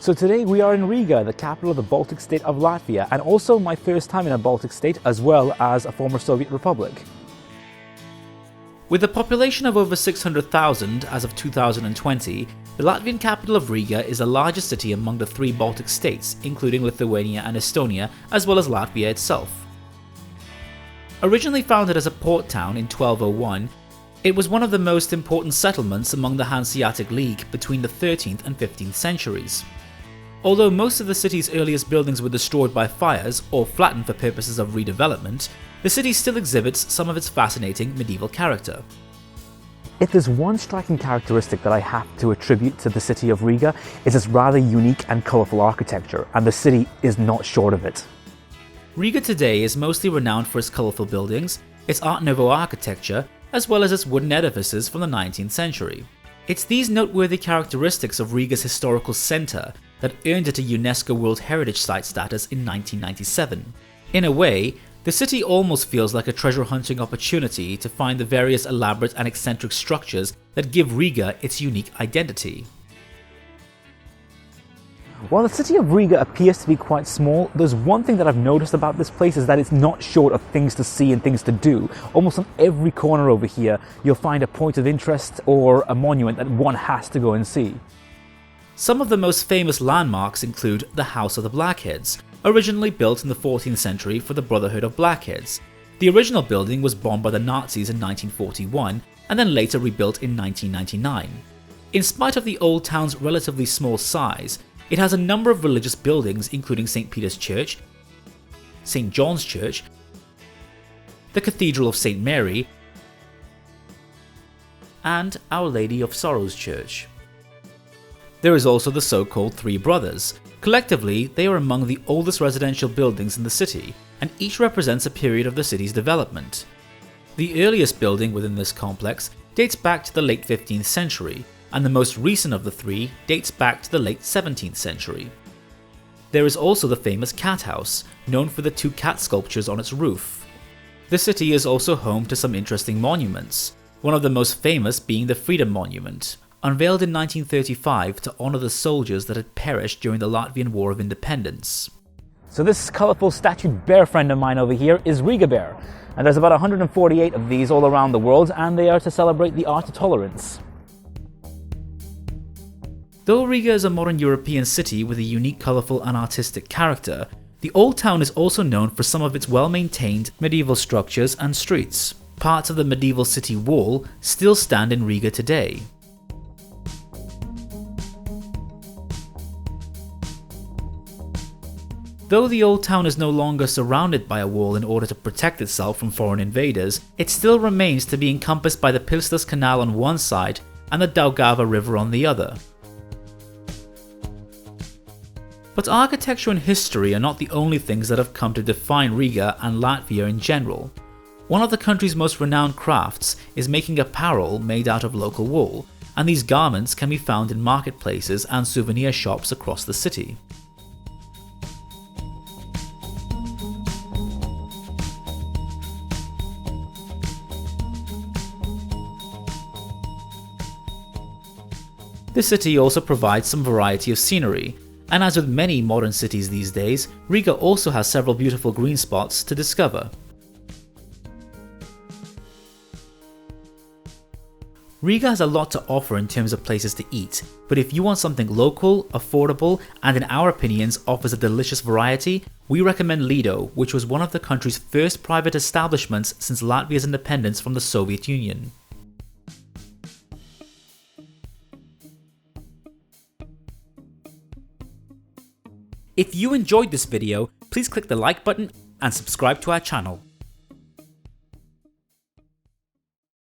So today we are in Riga, the capital of the Baltic state of Latvia, and also my first time in a Baltic state as well as a former Soviet republic. With a population of over 600,000 as of 2020, the Latvian capital of Riga is the largest city among the three Baltic states, including Lithuania and Estonia, as well as Latvia itself. Originally founded as a port town in 1201, it was one of the most important settlements among the Hanseatic League between the 13th and 15th centuries. Although most of the city's earliest buildings were destroyed by fires or flattened for purposes of redevelopment, the city still exhibits some of its fascinating medieval character. If there's one striking characteristic that I have to attribute to the city of Riga, it's its rather unique and colourful architecture, and the city is not short of it. Riga today is mostly renowned for its colourful buildings, its Art Nouveau architecture, as well as its wooden edifices from the 19th century. It's these noteworthy characteristics of Riga's historical centre that earned it a UNESCO World Heritage Site status in 1997. In a way, the city almost feels like a treasure hunting opportunity to find the various elaborate and eccentric structures that give Riga its unique identity. While the city of Riga appears to be quite small, there's one thing that I've noticed about this place is that it's not short of things to see and things to do. Almost on every corner over here, you'll find a point of interest or a monument that one has to go and see. Some of the most famous landmarks include the House of the Blackheads, originally built in the 14th century for the Brotherhood of Blackheads. The original building was bombed by the Nazis in 1941 and then later rebuilt in 1999. In spite of the old town's relatively small size, it has a number of religious buildings including St. Peter's Church, St. John's Church, the Cathedral of St. Mary, and Our Lady of Sorrows Church. There is also the so-called Three Brothers. Collectively, they are among the oldest residential buildings in the city, and each represents a period of the city's development. The earliest building within this complex dates back to the late 15th century, and the most recent of the three dates back to the late 17th century. There is also the famous Cat House, known for the two cat sculptures on its roof. The city is also home to some interesting monuments, one of the most famous being the Freedom Monument, unveiled in 1935 to honour the soldiers that had perished during the Latvian War of Independence. So this colourful statued bear friend of mine over here is Riga Bear, and there's about 148 of these all around the world, and they are to celebrate the art of tolerance. Though Riga is a modern European city with a unique, colourful and artistic character, the old town is also known for some of its well-maintained medieval structures and streets. Parts of the medieval city wall still stand in Riga today. Though the old town is no longer surrounded by a wall in order to protect itself from foreign invaders, it still remains to be encompassed by the Pilstas Canal on one side and the Daugava River on the other. But architecture and history are not the only things that have come to define Riga and Latvia in general. One of the country's most renowned crafts is making apparel made out of local wool, and these garments can be found in marketplaces and souvenir shops across the city. The city also provides some variety of scenery, and as with many modern cities these days, Riga also has several beautiful green spots to discover. Riga has a lot to offer in terms of places to eat, but if you want something local, affordable, and in our opinions offers a delicious variety, we recommend Lido, which was one of the country's first private establishments since Latvia's independence from the Soviet Union. If you enjoyed this video, please click the like button and subscribe to our channel.